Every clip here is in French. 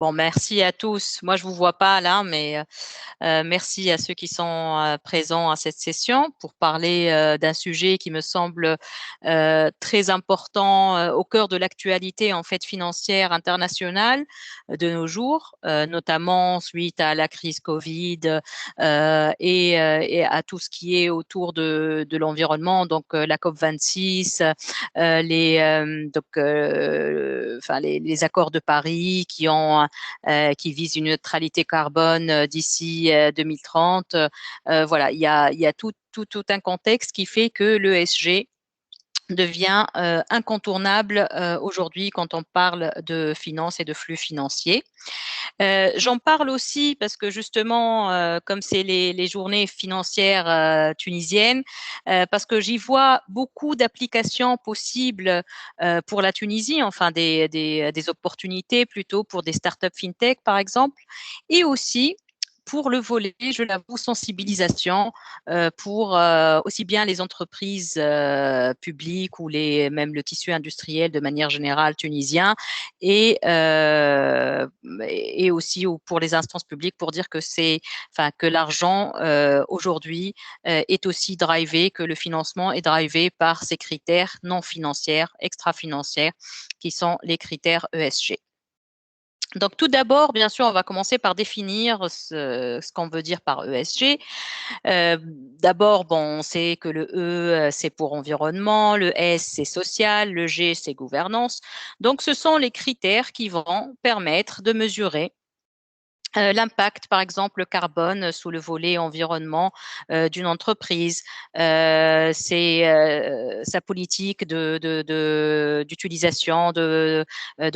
Bon, merci à tous. Moi, je vous vois pas là, mais merci à ceux qui sont présents à cette session pour parler d'un sujet qui me semble très important au cœur de l'actualité en fait financière internationale de nos jours, notamment suite à la crise Covid et à tout ce qui est autour de l'environnement, donc la COP26, les accords de Paris qui vise une neutralité carbone d'ici 2030. Voilà, il y a tout un contexte qui fait que l'ESG devient incontournable aujourd'hui quand on parle de finances et de flux financiers. J'en parle aussi parce que justement, comme c'est les journées financières tunisiennes, parce que j'y vois beaucoup d'applications possibles pour la Tunisie, enfin des opportunités plutôt pour des startups fintech par exemple, et aussi pour le volet, je l'avoue, sensibilisation pour aussi bien les entreprises publiques ou même le tissu industriel de manière générale tunisien et, euh, et aussi pour les instances publiques pour dire que que l'argent aujourd'hui est aussi drivé, que le financement est drivé par ces critères non financiers, extra-financiers, qui sont les critères ESG. Donc, tout d'abord, bien sûr, on va commencer par définir ce qu'on veut dire par ESG. D'abord, bon, on sait que le E, c'est pour environnement, le S, c'est social, le G, c'est gouvernance. Donc, ce sont les critères qui vont permettre de mesurer l'impact, par exemple, carbone sous le volet environnement d'une entreprise, c'est sa politique d'utilisation, de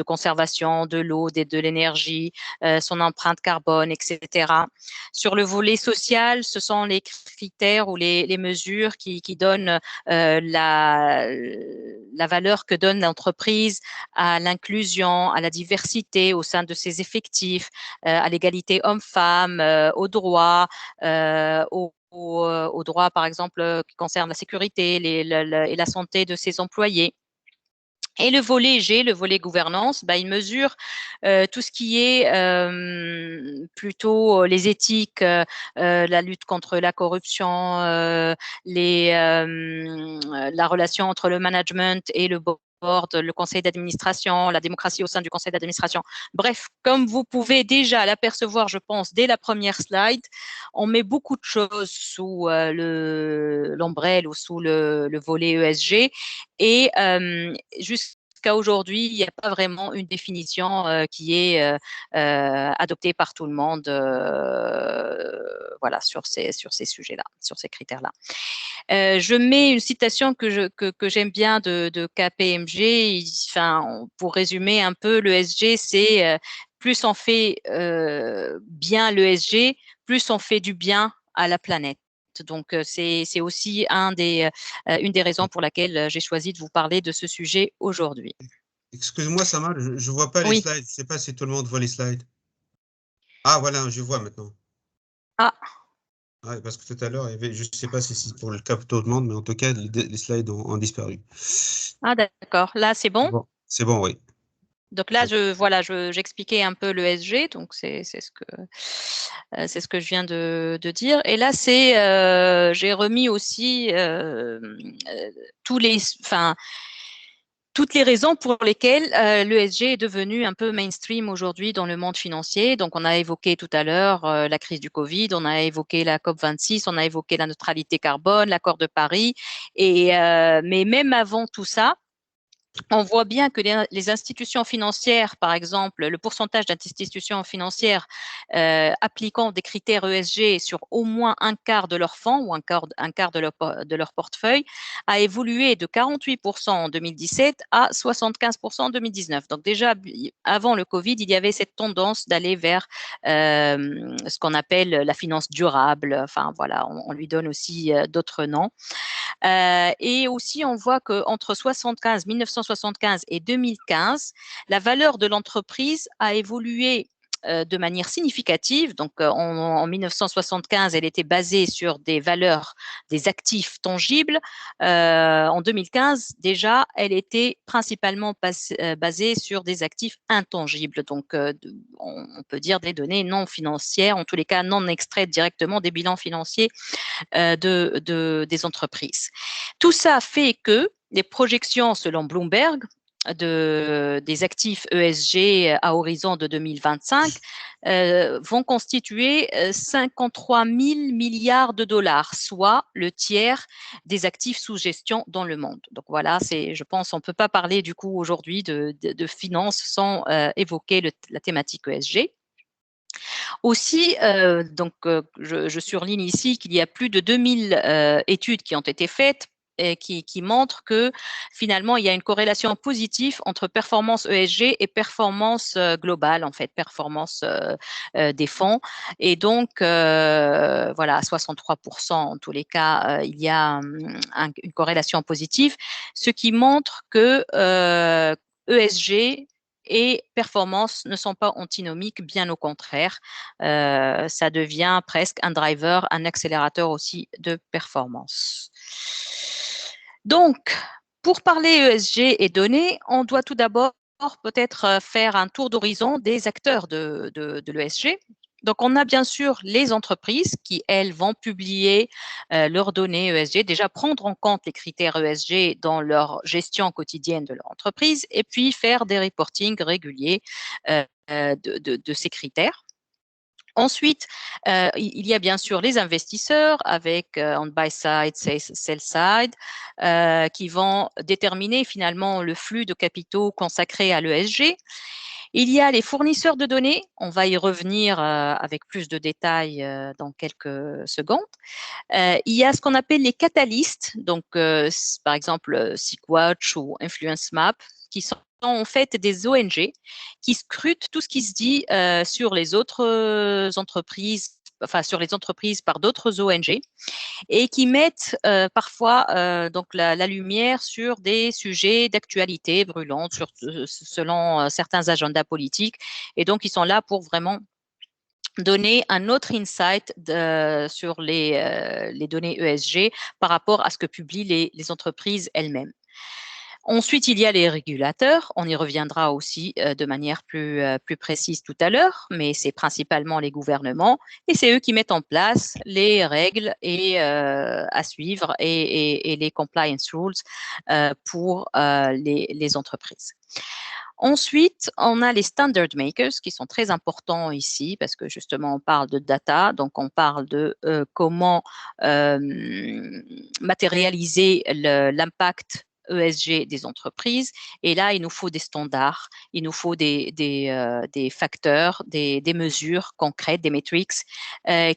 conservation de l'eau, de l'énergie, son empreinte carbone, etc. Sur le volet social, ce sont les critères ou les mesures qui donnent la valeur que donne l'entreprise à l'inclusion, à la diversité au sein de ses effectifs, à l'égalité homme-femme, aux droits, aux droits, par exemple, qui concernent la sécurité et la santé de ses employés. Et le volet G, le volet gouvernance, il mesure tout ce qui est plutôt les éthiques, la lutte contre la corruption, la relation entre le management et le board, le conseil d'administration, la démocratie au sein du conseil d'administration. Bref, comme vous pouvez déjà l'apercevoir, je pense, dès la première slide, on met beaucoup de choses sous l'ombrelle ou sous le volet ESG. Et jusqu'à aujourd'hui, il n'y a pas vraiment une définition qui est adoptée par tout le monde voilà, sur ces sujets-là, sur ces critères-là. Je mets une citation que j'aime bien de KPMG. Enfin, pour résumer un peu, l'ESG, c'est plus on fait bien l'ESG, plus on fait du bien à la planète. Donc, c'est aussi une des raisons pour laquelle j'ai choisi de vous parler de ce sujet aujourd'hui. Excuse-moi, Samar, je vois pas les Oui. slides. Je sais pas si tout le monde voit les slides. Ah, voilà, je vois maintenant. Ah, Ouais, parce que tout à l'heure, je sais pas si c'est pour le cas pour tout le monde, mais en tout cas, les slides ont disparu. ah d'accord. Là, c'est bon. Bon, c'est bon, oui. Donc là, j'expliquais un peu le SG, donc c'est c'est ce que je viens de dire. Et là, j'ai remis aussi tous les, enfin, toutes les raisons pour lesquelles l'ESG est devenu un peu mainstream aujourd'hui dans le monde financier. Donc, on a évoqué tout à l'heure la crise du Covid, on a évoqué la COP26, on a évoqué la neutralité carbone, l'accord de Paris. Mais même avant tout ça, on voit bien que les institutions financières, par exemple, le pourcentage d'institutions financières appliquant des critères ESG sur au moins un quart de leurs fonds ou un quart de leur portefeuille a évolué de 48% en 2017 à 75% en 2019. Donc déjà, avant le Covid, il y avait cette tendance d'aller vers ce qu'on appelle la finance durable. Enfin voilà, on lui donne aussi d'autres noms. Et aussi, on voit qu'entre 1975 et 2015, la valeur de l'entreprise a évolué de manière significative. Donc, en 1975, elle était basée sur des valeurs, des actifs tangibles. En 2015, déjà, elle était principalement basée sur des actifs intangibles. Donc, on peut dire des données non financières, en tous les cas non extraites directement des bilans financiers des entreprises. Tout ça fait que les projections selon Bloomberg des actifs ESG à horizon de 2025 vont constituer 53 000 milliards de dollars, soit le tiers des actifs sous gestion dans le monde. Donc voilà, je pense, on ne peut pas parler du coup aujourd'hui de finances sans évoquer la thématique ESG. Aussi, je surligne ici qu'il y a plus de 2000 études qui ont été faites et qui montrent que finalement, il y a une corrélation positive entre performance ESG et performance globale, en fait, performance des fonds. Et donc, voilà, à 63% en tous les cas, il y a une corrélation positive, ce qui montre que ESG et performance ne sont pas antinomiques, bien au contraire. Ça devient presque un driver, un accélérateur aussi de performance. Donc, pour parler ESG et données, on doit tout d'abord peut-être faire un tour d'horizon des acteurs de l'ESG. Donc, on a bien sûr les entreprises qui, elles, vont publier leurs données ESG, déjà prendre en compte les critères ESG dans leur gestion quotidienne de leur entreprise et puis faire des reportings réguliers de ces critères. Ensuite, il y a bien sûr les investisseurs avec on buy side, sell side, qui vont déterminer finalement le flux de capitaux consacré à l'ESG. Il y a les fournisseurs de données, on va y revenir avec plus de détails dans quelques secondes. Il y a ce qu'on appelle les catalystes, donc par exemple SeekWatch ou InfluenceMap, qui sont en fait des ONG qui scrutent tout ce qui se dit sur les autres entreprises, enfin sur les entreprises par d'autres ONG, et qui mettent parfois donc la lumière sur des sujets d'actualité brûlantes selon certains agendas politiques. Et donc, ils sont là pour vraiment donner un autre insight sur les données ESG par rapport à ce que publient les entreprises elles-mêmes. Ensuite, il y a les régulateurs. On y reviendra aussi de manière plus précise tout à l'heure, mais c'est principalement les gouvernements et c'est eux qui mettent en place les règles à suivre et les compliance rules pour les entreprises. Ensuite, on a les standard makers qui sont très importants ici parce que justement on parle de data, donc on parle de comment matérialiser l'impact ESG des entreprises. Et là, il nous faut des standards, il nous faut des facteurs, des mesures concrètes, des metrics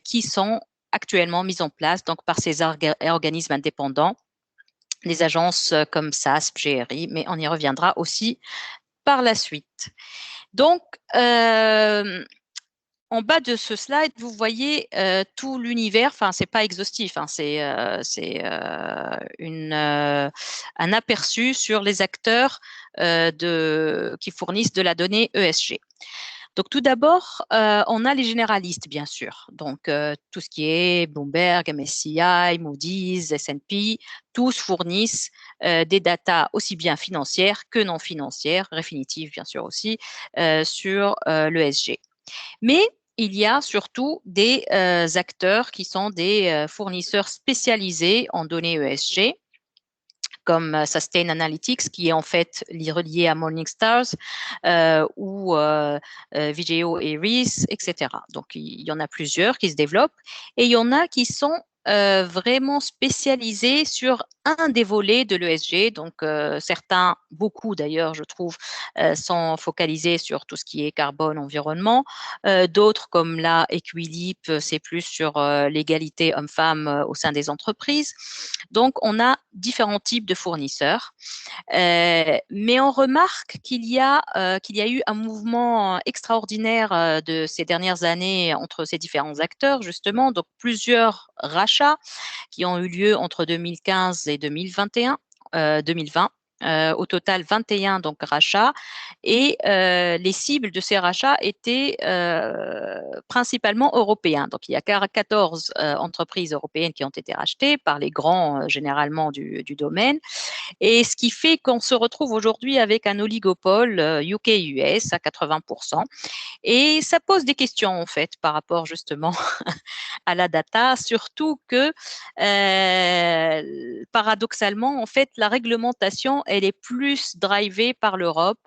qui sont actuellement mises en place donc, par ces organismes indépendants, des agences comme SASP, GRI, mais on y reviendra aussi par la suite. Donc, en bas de ce slide, vous voyez tout l'univers, enfin, ce n'est pas exhaustif, hein, c'est un aperçu sur les acteurs qui fournissent de la donnée ESG. Donc, tout d'abord, on a les généralistes, bien sûr. Donc, tout ce qui est Bloomberg, MSCI, Moody's, S&P, tous fournissent des datas aussi bien financières que non financières, Refinitiv, bien sûr aussi, sur l'ESG. Mais il y a surtout des acteurs qui sont des fournisseurs spécialisés en données ESG, comme Sustain Analytics, qui est en fait relié à Morningstar ou Vigeo et Reis, etc. Donc, il y en a plusieurs qui se développent et il y en a qui sont vraiment spécialisés sur un des volets de l'ESG. Donc, certains, beaucoup d'ailleurs, je trouve, sont focalisés sur tout ce qui est carbone, environnement. D'autres, comme là, Equilib, c'est plus sur l'égalité homme-femme au sein des entreprises. Donc, on a différents types de fournisseurs. Mais on remarque qu'il y a eu un mouvement extraordinaire de ces dernières années entre ces différents acteurs, justement. Donc, plusieurs rachats qui ont eu lieu entre 2015 et 2021, 2020. au total 21 donc rachats, et les cibles de ces rachats étaient principalement européens. Donc il y a 14 entreprises européennes qui ont été rachetées par les grands généralement du domaine, et ce qui fait qu'on se retrouve aujourd'hui avec un oligopole UK-US à 80%. Et ça pose des questions en fait par rapport justement à la data, surtout que paradoxalement, en fait, la réglementation, elle est plus drivée par l'Europe.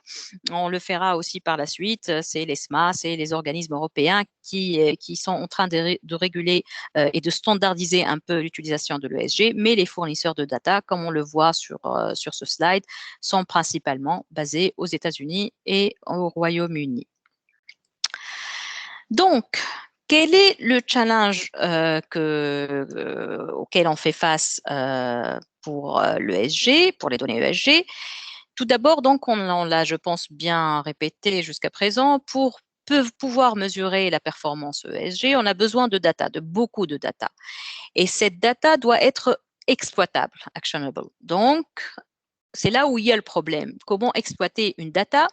On le fera aussi par la suite. C'est l'ESMA, c'est les organismes européens qui sont en train de réguler et de standardiser un peu l'utilisation de l'ESG, mais les fournisseurs de data, comme on le voit sur ce slide, sont principalement basés aux États-Unis et au Royaume-Uni. Donc, quel est le challenge auquel on fait face pour l'ESG, pour les données ESG? Tout d'abord, donc, on l'a, je pense, bien répété jusqu'à présent, pour pouvoir mesurer la performance ESG, on a besoin de data, de beaucoup de data. Et cette data doit être exploitable, actionable. Donc, c'est là où il y a le problème. Comment exploiter une data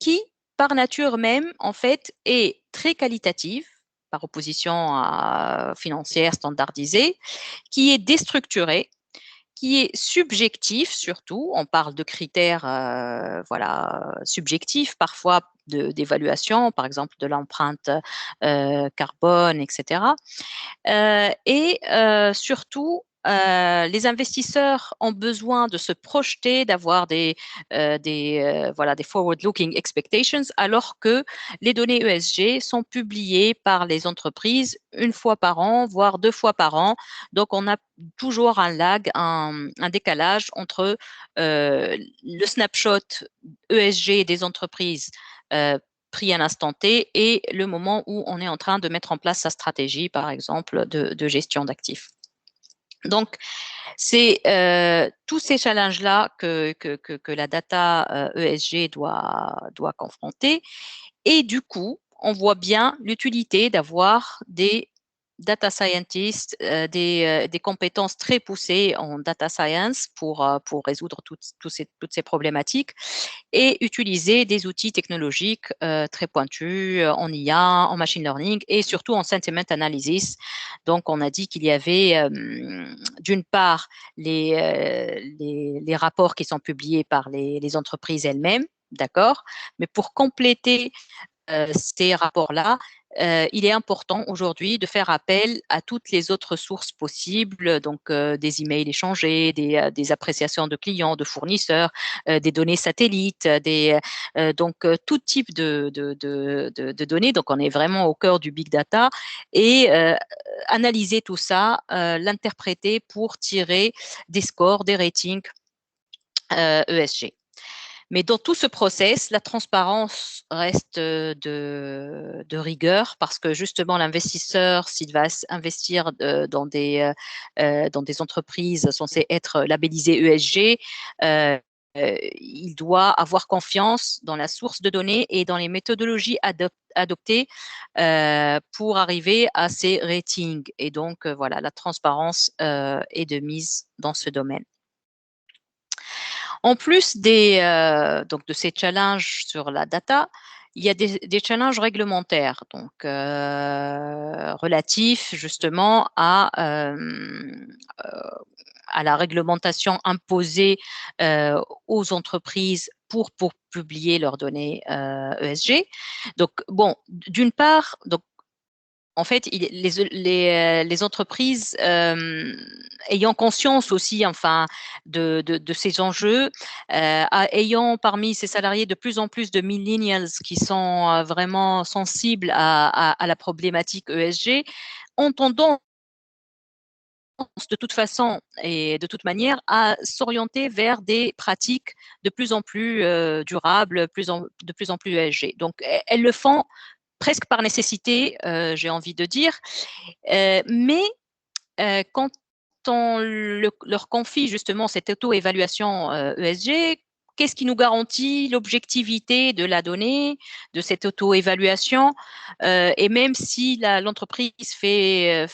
qui, par nature même, en fait, est très qualitative, par opposition à financière standardisée, qui est déstructurée, qui est subjectif surtout. On parle de critères voilà, subjectifs, parfois d'évaluation, par exemple de l'empreinte carbone, etc. Surtout, les investisseurs ont besoin de se projeter, d'avoir voilà, des forward-looking expectations, alors que les données ESG sont publiées par les entreprises une fois par an, voire 2 fois par an. Donc, on a toujours un lag, un décalage entre le snapshot ESG des entreprises pris à l'instant T et le moment où on est en train de mettre en place sa stratégie, par exemple, de gestion d'actifs. Donc, c'est tous ces challenges-là que la data ESG doit confronter. Et du coup, on voit bien l'utilité d'avoir des data scientists, des compétences très poussées en data science pour résoudre toutes ces problématiques, et utiliser des outils technologiques très pointus en IA, en machine learning et surtout en sentiment analysis. Donc, on a dit qu'il y avait d'une part les rapports qui sont publiés par les entreprises elles-mêmes, d'accord, mais pour compléter ces rapports-là, il est important aujourd'hui de faire appel à toutes les autres sources possibles, donc des emails échangés, des appréciations de clients, de fournisseurs, des données satellites, donc tout type de données. Donc on est vraiment au cœur du big data, et analyser tout ça, l'interpréter pour tirer des scores, des ratings ESG. Mais dans tout ce process, la transparence reste de rigueur, parce que justement l'investisseur, s'il va investir dans des entreprises censées être labellisées ESG, il doit avoir confiance dans la source de données et dans les méthodologies adoptées pour arriver à ces ratings. Et donc, voilà, la transparence est de mise dans ce domaine. En plus donc de ces challenges sur la data, il y a des challenges réglementaires, donc relatifs justement à la réglementation imposée aux entreprises pour publier leurs données ESG. Donc, bon, d'une part, donc, en fait, les entreprises ayant conscience aussi, enfin, de ces enjeux, ayant parmi ces salariés de plus en plus de millennials qui sont vraiment sensibles à la problématique ESG, ont tendance de toute façon et de toute manière à s'orienter vers des pratiques de plus en plus durables, de plus en plus ESG. Donc, elles le font presque par nécessité, j'ai envie de dire. Mais quand on leur confie justement cette auto-évaluation ESG, qu'est-ce qui nous garantit l'objectivité de la donnée, de cette auto-évaluation? Et même si l'entreprise fait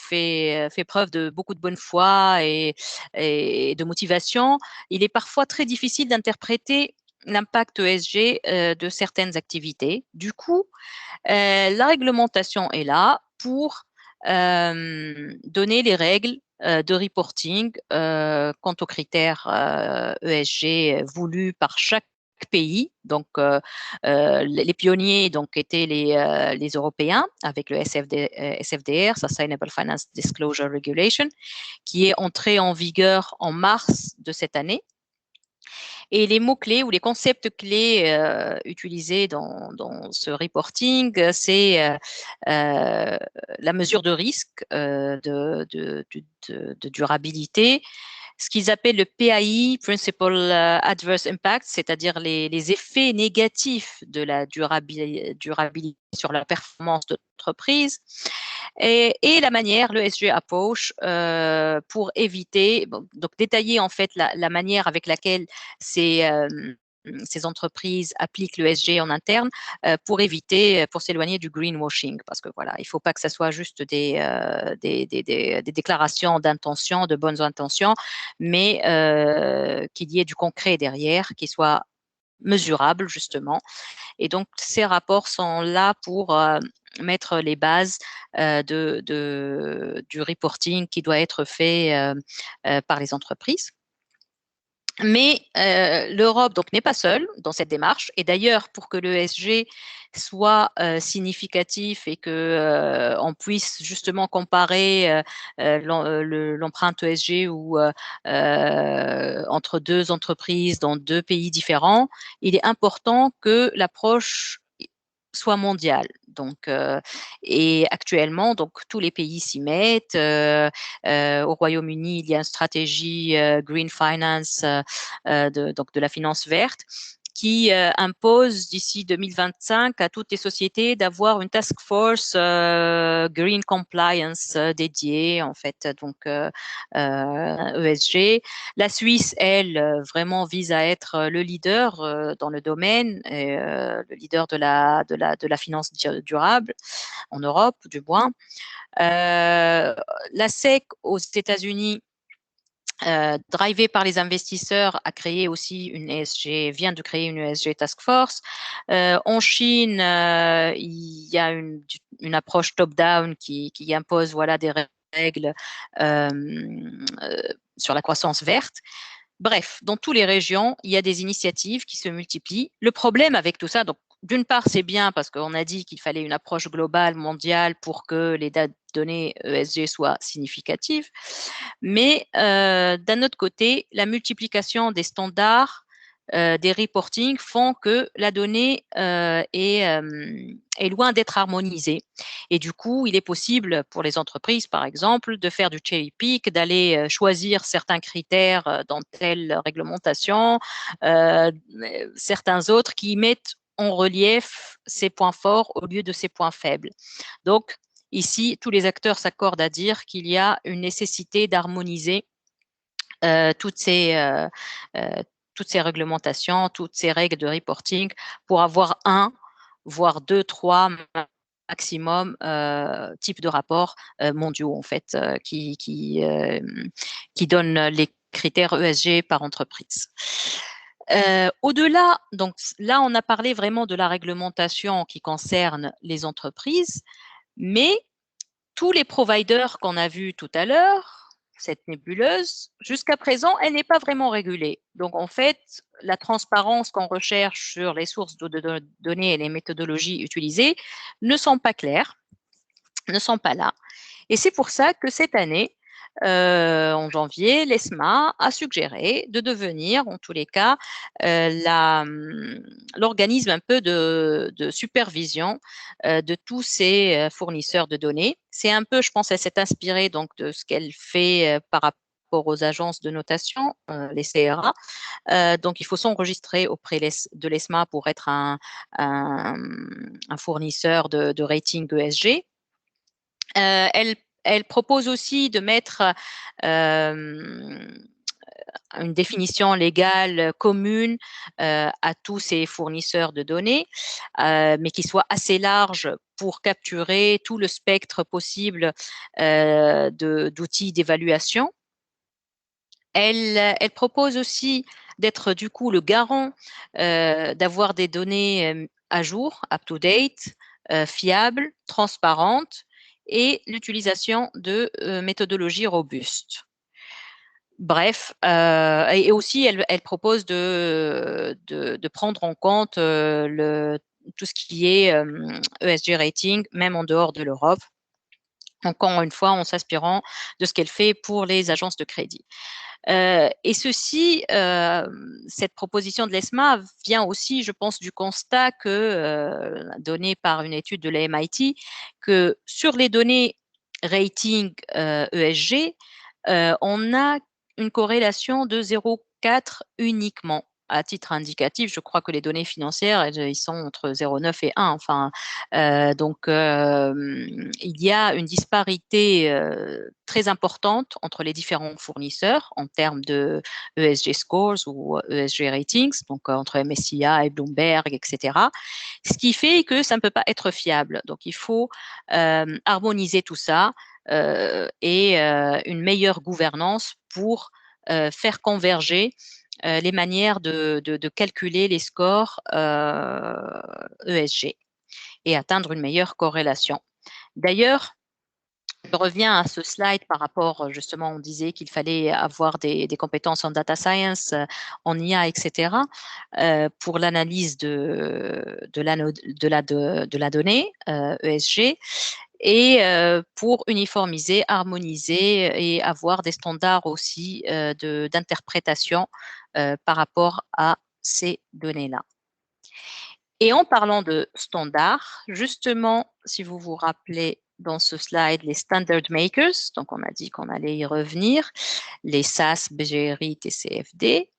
preuve de beaucoup de bonne foi et de motivation, il est parfois très difficile d'interpréter l'impact ESG de certaines activités. Du coup, la réglementation est là pour donner les règles de reporting quant aux critères ESG voulus par chaque pays. Donc, les pionniers donc, étaient les Européens avec le SFDR, Sustainable Finance Disclosure Regulation, qui est entré en vigueur en mars de cette année. Et les mots-clés ou les concepts clés utilisés dans ce reporting, c'est la mesure de risque de durabilité, ce qu'ils appellent le PAI, Principal Adverse Impact, c'est-à-dire les effets négatifs de la durabilité sur la performance de l'entreprise, et la manière, le SG approach, pour éviter, donc détailler en fait la manière avec laquelle ces entreprises appliquent le SG en interne pour s'éloigner du greenwashing, parce que voilà, il ne faut pas que ce soit juste des déclarations d'intention, de bonnes intentions, mais qu'il y ait du concret derrière, qui soit mesurable justement. Et donc, ces rapports sont là pour mettre les bases du reporting qui doit être fait par les entreprises. Mais l'Europe donc n'est pas seule dans cette démarche. Et d'ailleurs, pour que l'ESG soit significatif et que on puisse justement comparer l'empreinte ESG ou entre deux entreprises dans deux pays différents, il est important que l'approche soit mondiale. Donc, et actuellement, donc tous les pays s'y mettent. Au Royaume-Uni, il y a une stratégie Green Finance, donc de la finance verte, qui impose d'ici 2025 à toutes les sociétés d'avoir une task force green compliance dédiée, en fait, donc ESG. La Suisse, elle, vraiment vise à être le leader dans le domaine, le leader de la finance durable en Europe, du moins. La SEC aux États-Unis, drivé par les investisseurs, a créé aussi vient de créer une ESG Task Force. En Chine, il y a une approche top-down qui impose voilà, des règles sur la croissance verte. Bref, dans toutes les régions, il y a des initiatives qui se multiplient. Le problème avec tout ça, donc d'une part, c'est bien parce qu'on a dit qu'il fallait une approche globale, mondiale, pour que les données ESG soient significatives. Mais d'un autre côté, la multiplication des standards, des reporting font que la donnée est loin d'être harmonisée. Et du coup, il est possible pour les entreprises, par exemple, de faire du cherry pick, d'aller choisir certains critères dans telle réglementation, certains autres qui mettent en relief ses points forts au lieu de ses points faibles. Donc, ici, tous les acteurs s'accordent à dire qu'il y a une nécessité d'harmoniser toutes ces réglementations, toutes ces règles de reporting pour avoir voire deux, trois maximum types de rapports mondiaux en fait qui donnent les critères ESG par entreprise. Au-delà, donc là, on a parlé vraiment de la réglementation qui concerne les entreprises, mais tous les providers qu'on a vus tout à l'heure, cette nébuleuse, jusqu'à présent, elle n'est pas vraiment régulée. Donc, en fait, la transparence qu'on recherche sur les sources de données et les méthodologies utilisées ne sont pas claires, ne sont pas là. Et c'est pour ça que cette année, en janvier, l'ESMA a suggéré de devenir, en tous les cas, l'organisme un peu de supervision de tous ces fournisseurs de données. C'est un peu, je pense, elle s'est inspirée donc de ce qu'elle fait par rapport aux agences de notation, les CRA. Donc, il faut s'enregistrer auprès de l'ESMA pour être un fournisseur de rating ESG. Elle propose aussi de mettre une définition légale commune à tous ces fournisseurs de données, mais qui soit assez large pour capturer tout le spectre possible d'outils d'évaluation. Elle propose aussi d'être du coup le garant d'avoir des données à jour, up-to-date, fiables, transparentes et l'utilisation de méthodologies robustes. Bref, et aussi elle propose de prendre en compte tout ce qui est ESG rating, même en dehors de l'Europe. Encore une fois, en s'inspirant de ce qu'elle fait pour les agences de crédit. Et cette proposition de l'ESMA vient aussi, je pense, du constat donné par une étude de la MIT, que sur les données rating ESG, on a une corrélation de 0,4 uniquement. À titre indicatif, je crois que les données financières, ils sont entre 0,9 et 1. Enfin, il y a une disparité très importante entre les différents fournisseurs en termes de ESG scores ou ESG ratings, donc entre MSCI, Bloomberg, etc. Ce qui fait que ça ne peut pas être fiable. Donc, il faut harmoniser tout ça et une meilleure gouvernance pour faire converger les manières de calculer les scores ESG et atteindre une meilleure corrélation. D'ailleurs, je reviens à ce slide par rapport, justement, on disait qu'il fallait avoir des compétences en data science, en IA, etc., pour l'analyse de la donnée ESG et pour uniformiser, harmoniser et avoir des standards aussi d'interprétation par rapport à ces données-là. Et en parlant de standards, justement, si vous vous rappelez dans ce slide, les standard makers, donc on a dit qu'on allait y revenir, les SAS, BGRI, TCFD,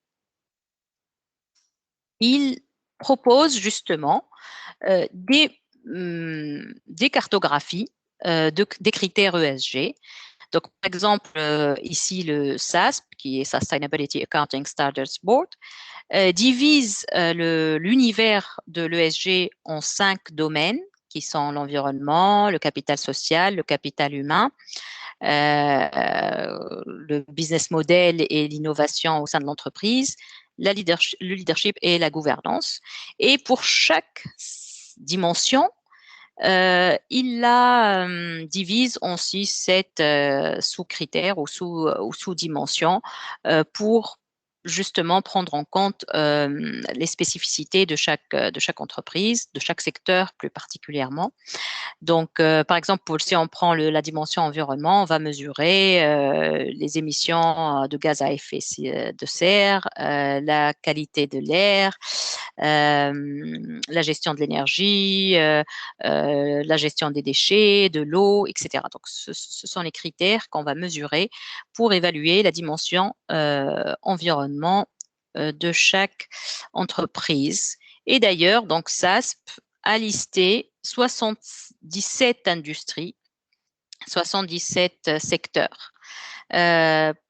ils proposent justement des cartographies des critères ESG. Donc, par exemple, ici, le SASB, qui est Sustainability Accounting Standards Board, divise l'univers de l'ESG en 5 domaines qui sont l'environnement, le capital social, le capital humain, le business model et l'innovation au sein de l'entreprise, le leadership et la gouvernance. Et pour chaque dimension, il la divise en 6-7 sous-critères ou sous-dimensions pour justement prendre en compte les spécificités de chaque entreprise, de chaque secteur plus particulièrement. Donc, par exemple, si on prend la dimension environnement, on va mesurer les émissions de gaz à effet de serre, la qualité de l'air, la gestion de l'énergie, la gestion des déchets, de l'eau, etc. Donc, ce sont les critères qu'on va mesurer pour évaluer la dimension environnement de chaque entreprise. Et d'ailleurs, donc SASP a listé 77 industries, 77 secteurs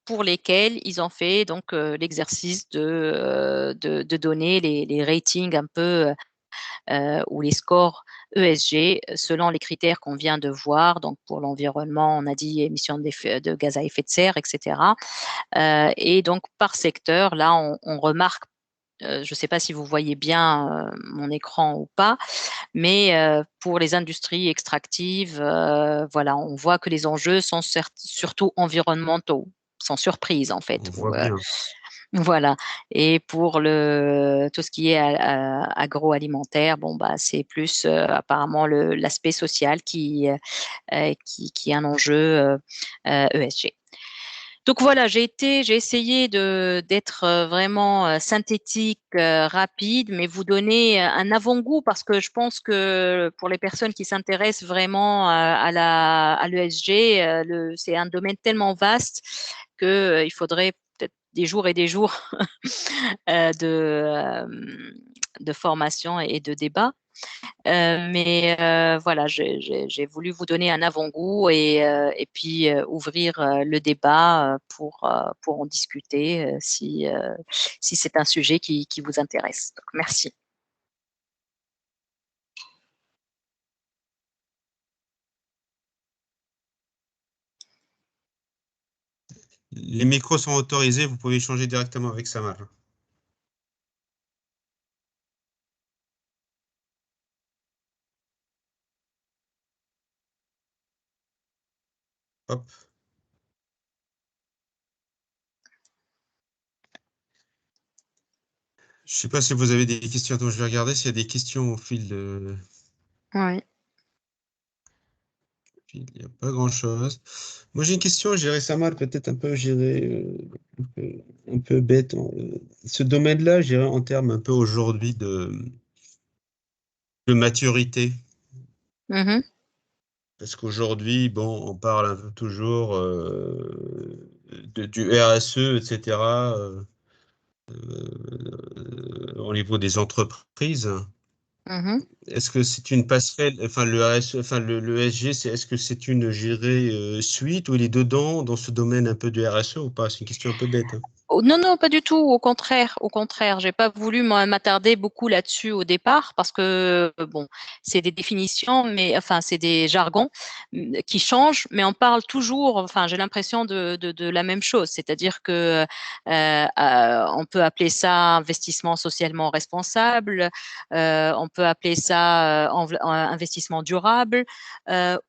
pour lesquels ils ont fait donc l'exercice de donner les ratings un peu ou les scores ESG selon les critères qu'on vient de voir. Donc pour l'environnement, on a dit émissions de gaz à effet de serre, etc. Et donc par secteur, là, on remarque je ne sais pas si vous voyez bien mon écran ou pas, mais pour les industries extractives, voilà, on voit que les enjeux sont surtout environnementaux, sans surprise en fait. On voit bien. Voilà. Et pour tout ce qui est agroalimentaire, bon bah c'est plus apparemment l'aspect social qui est un enjeu ESG. Donc voilà, j'ai essayé d'être vraiment synthétique, rapide, mais vous donner un avant-goût parce que je pense que pour les personnes qui s'intéressent vraiment à l'ESG, c'est un domaine tellement vaste qu'il faudrait peut-être des jours et des jours de, de formation et de débat. Mais voilà, j'ai voulu vous donner un avant-goût et puis ouvrir le débat pour en discuter si c'est un sujet qui vous intéresse. Donc, merci. Les micros sont autorisés, vous pouvez échanger directement avec Samar. Hop. Je ne sais pas si vous avez des questions. Attends, je vais regarder s'il y a des questions au fil de... Oui. Il n'y a pas grand-chose. Moi, j'ai une question, je dirais Samar, peut-être un peu, je dirais, un peu bête. Ce domaine-là, je dirais en termes un peu aujourd'hui de maturité. Mhm. Parce qu'aujourd'hui, bon, on parle un peu toujours du RSE, etc., au niveau des entreprises. Mhm. Est-ce que c'est une passerelle, enfin le RSE, enfin le ESG, est-ce que c'est une gérée suite ou il est dedans dans ce domaine un peu du RSE ou pas? C'est une question un peu bête, hein. Oh, non, non, pas du tout. Au contraire, au contraire. J'ai pas voulu m'attarder beaucoup là-dessus au départ parce que bon, c'est des définitions, mais enfin, c'est des jargons qui changent, mais on parle toujours. Enfin, j'ai l'impression de la même chose, c'est-à-dire que on peut appeler ça investissement socialement responsable, on peut appeler ça investissement durable,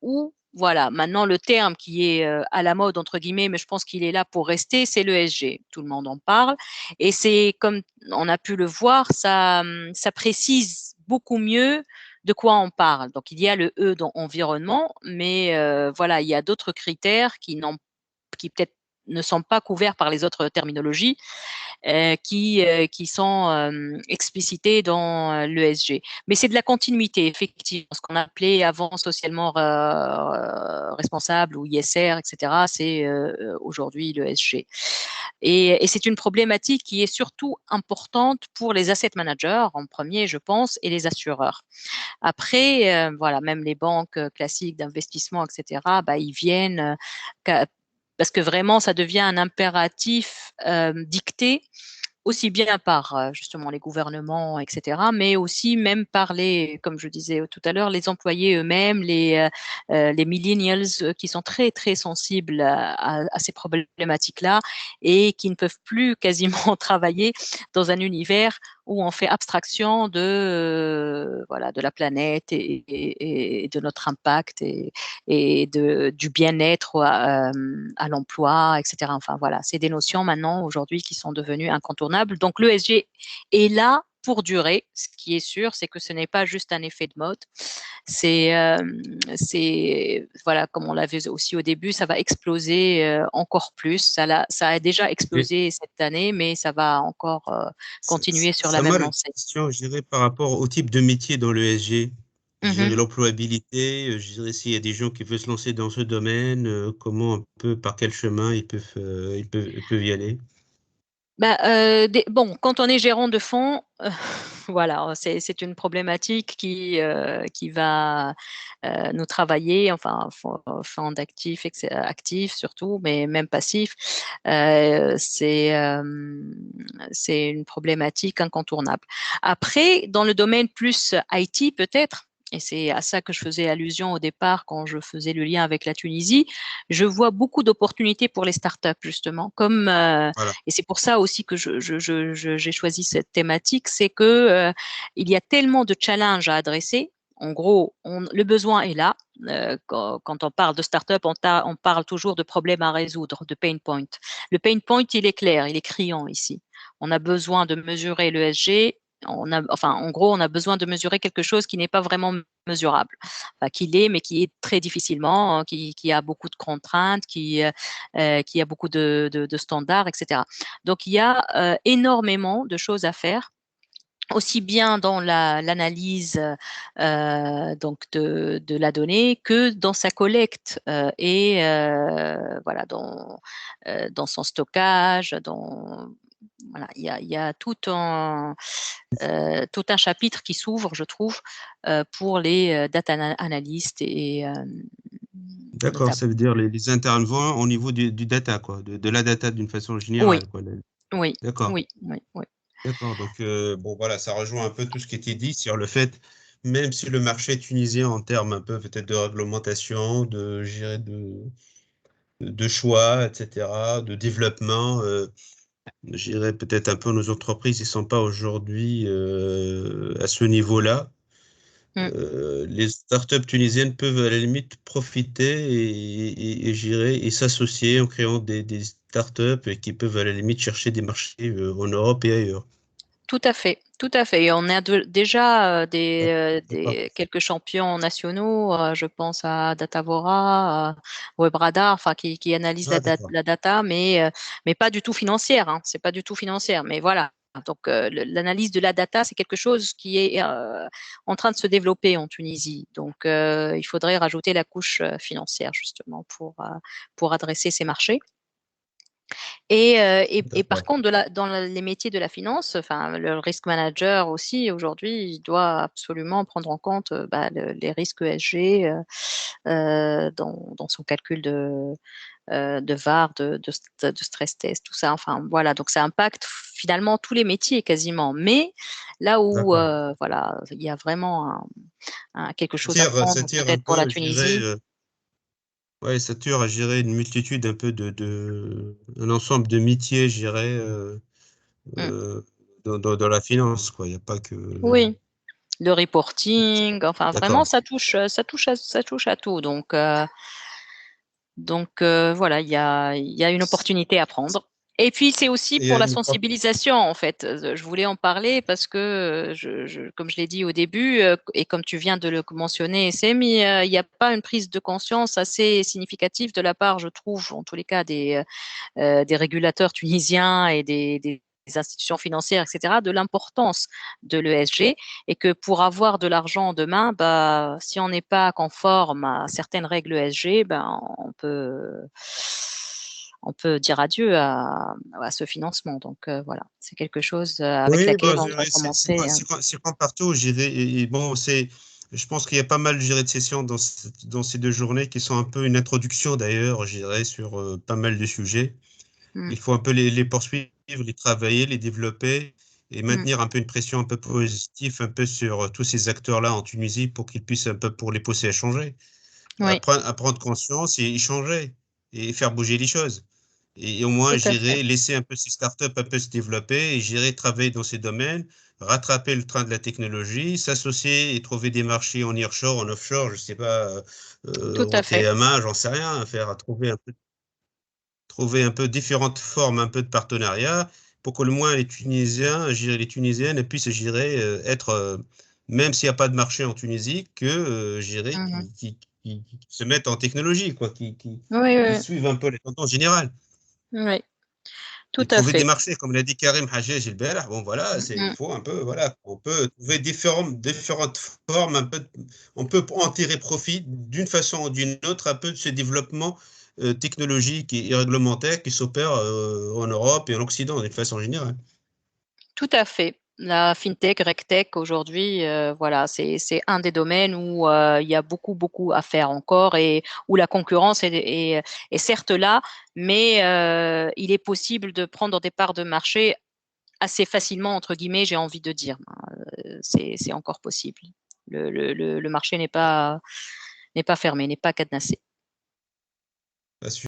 ou voilà, maintenant le terme qui est à la mode, entre guillemets, mais je pense qu'il est là pour rester, c'est l'ESG. Tout le monde en parle. Et c'est comme on a pu le voir, ça précise beaucoup mieux de quoi on parle. Donc il y a le E dans environnement, mais voilà, il y a d'autres critères qui peut-être ne sont pas couverts par les autres terminologies qui sont explicités dans l'ESG. Mais c'est de la continuité, effectivement. Ce qu'on appelait avant socialement responsable ou ISR, etc., c'est aujourd'hui l'ESG. Et c'est une problématique qui est surtout importante pour les asset managers en premier, je pense, et les assureurs. Après, voilà, même les banques classiques d'investissement, etc., bah, ils viennent parce que vraiment, ça devient un impératif dicté aussi bien par justement les gouvernements, etc., mais aussi même par les, comme je disais tout à l'heure, les employés eux-mêmes, les millennials qui sont très, très sensibles à ces problématiques-là et qui ne peuvent plus quasiment travailler dans un univers où on fait abstraction voilà, de la planète et de notre impact du bien-être à l'emploi, etc. Enfin, voilà, c'est des notions maintenant aujourd'hui qui sont devenues incontournables. Donc, l'ESG est là pour durer. Ce qui est sûr, c'est que ce n'est pas juste un effet de mode. Voilà, comme on l'avait aussi au début, ça va exploser encore plus. Ça a déjà Et explosé cette année, mais ça va encore continuer sur la même Samar, une lancée. question, je dirais, par rapport au type de métier dans le SG. Je Mhm. dirais l'employabilité, je dirais s'il y a des gens qui veulent se lancer dans ce domaine, comment un peu, par quel chemin ils peuvent y aller. Bah, bon, quand on est gérant de fonds, voilà, c'est une problématique qui va nous travailler, enfin, fonds d'actifs, actifs surtout, mais même passifs. Euh, c'est euh, c'est une problématique incontournable. Après, dans le domaine plus IT peut-être, et c'est à ça que je faisais allusion au départ quand je faisais le lien avec la Tunisie, je vois beaucoup d'opportunités pour les startups justement, comme Voilà. et c'est pour ça aussi que j'ai choisi cette thématique, c'est que il y a tellement de challenges à adresser. En gros, le besoin est là. Quand on parle de start-up, on parle toujours de problèmes à résoudre, de pain point. Le pain point, il est clair, il est criant ici. On a besoin de mesurer l'ESG. Enfin, en gros, on a besoin de mesurer quelque chose qui n'est pas vraiment mesurable, enfin, qui l'est, mais qui est très difficilement, qui a beaucoup de contraintes, qui a beaucoup de standards, etc. Donc, il y a énormément de choses à faire aussi bien dans l'analyse donc de la donnée que dans sa collecte et voilà dans son stockage, voilà, il y a tout un chapitre qui s'ouvre, je trouve, pour les data analystes et D'accord, ça notamment. veut dire les intervenants au niveau du data, quoi, de la data d'une façon Oui, générale, quoi. oui, D'accord, oui, oui, oui. d'accord. Donc, bon, voilà, ça rejoint un peu tout ce qui était dit sur le fait, même si le marché tunisien, en termes un peu peut-être de réglementation, je dirais de choix, etc., de développement, je dirais peut-être un peu nos entreprises, ils ne sont pas aujourd'hui à ce niveau-là. Mm. Les startups tunisiennes peuvent à la limite profiter et gérer et s'associer en créant des startups et qui peuvent à la limite chercher des marchés en Europe et ailleurs. Tout à fait, tout à fait. Et on a déjà D'accord. quelques champions nationaux. Je pense à Datavora, à Webradar, enfin qui analysent Ah, d'accord. la data, mais pas du tout financière. Hein. C'est pas du tout financière. Mais voilà. Donc l'analyse de la data, c'est quelque chose qui est en train de se développer en Tunisie. Donc il faudrait rajouter la couche financière justement pour adresser ces marchés. Et par D'accord. contre, dans les métiers de la finance, enfin, le risk manager aussi, aujourd'hui, il doit absolument prendre en compte les risques ESG dans son calcul de VAR, de stress test, tout ça. Enfin, voilà, donc ça impacte finalement tous les métiers quasiment. Mais là où D'accord. voilà, il y a vraiment quelque Ça chose à tire, ça prendre tire un peut-être pour la peu, je dirais, Tunisie. ouais, ça tire à gérer une multitude un peu un ensemble de métiers, je dirais, Mm. euh, dans la finance, quoi. Il n'y a pas que. Oui, le reporting, enfin vraiment, D'accord. ça touche à tout. Donc voilà, il y a une opportunité à prendre. Et puis c'est aussi Il y pour a la une- sensibilisation en fait. Je voulais en parler parce que comme je l'ai dit au début et comme tu viens de le mentionner, Semi, il n'y a pas une prise de conscience assez significative de la part, je trouve, en tous les cas des régulateurs tunisiens et des institutions financières, etc., de l'importance de l'ESG et que pour avoir de l'argent demain, bah, si on n'est pas conforme à certaines règles ESG, ben, on peut dire adieu à ce financement. Donc voilà, c'est quelque chose avec Oui, laquelle bah, on doit commencer. c'est comme partout, je dirais. Et bon, je pense qu'il y a pas mal, je dirais, de sessions dans ces 2 journées qui sont un peu une introduction d'ailleurs, je dirais, sur pas mal de sujets. Mm, Il faut un peu les poursuivre, les travailler, les développer et mm. maintenir un peu une pression un peu positive un peu sur tous ces acteurs-là en Tunisie pour qu'ils puissent un peu pour les pousser à changer, Oui, à prendre conscience et changer et faire bouger les choses. Et au moins, tout à fait. j'irai laisser un peu ces startups un peu se développer et j'irai travailler dans ces domaines, rattraper le train de la technologie, s'associer et trouver des marchés en nearshore, en offshore, je sais pas, Tout en à fait. TMA, j'en sais rien, trouver un peu différentes formes, un peu de partenariat pour que le moins les Tunisiens, je dirais, les Tunisiennes puissent, je dirais, être, même s'il n'y a pas de marché en Tunisie, que, je dirais, Mhm. qui se mettent en technologie, quoi, Oui, qui oui, suivent un peu les tendances générales. oui, tout Et à trouver des fait. marchés, comme l'a dit Karim Hajej Elbellah, bon voilà, il Mm, faut un peu, voilà, on peut trouver différentes formes, un peu, on peut en tirer profit d'une façon ou d'une autre, un peu de ce développement technologique et réglementaire qui s'opère en Europe et en Occident, d'une façon générale. tout à fait. La fintech, regtech, aujourd'hui, voilà, c'est un des domaines où il y a beaucoup à faire encore et où la concurrence est certes là, mais il est possible de prendre des parts de marché assez facilement, entre guillemets, j'ai envie de dire. C'est encore possible. Le marché n'est pas fermé, n'est pas cadenassé.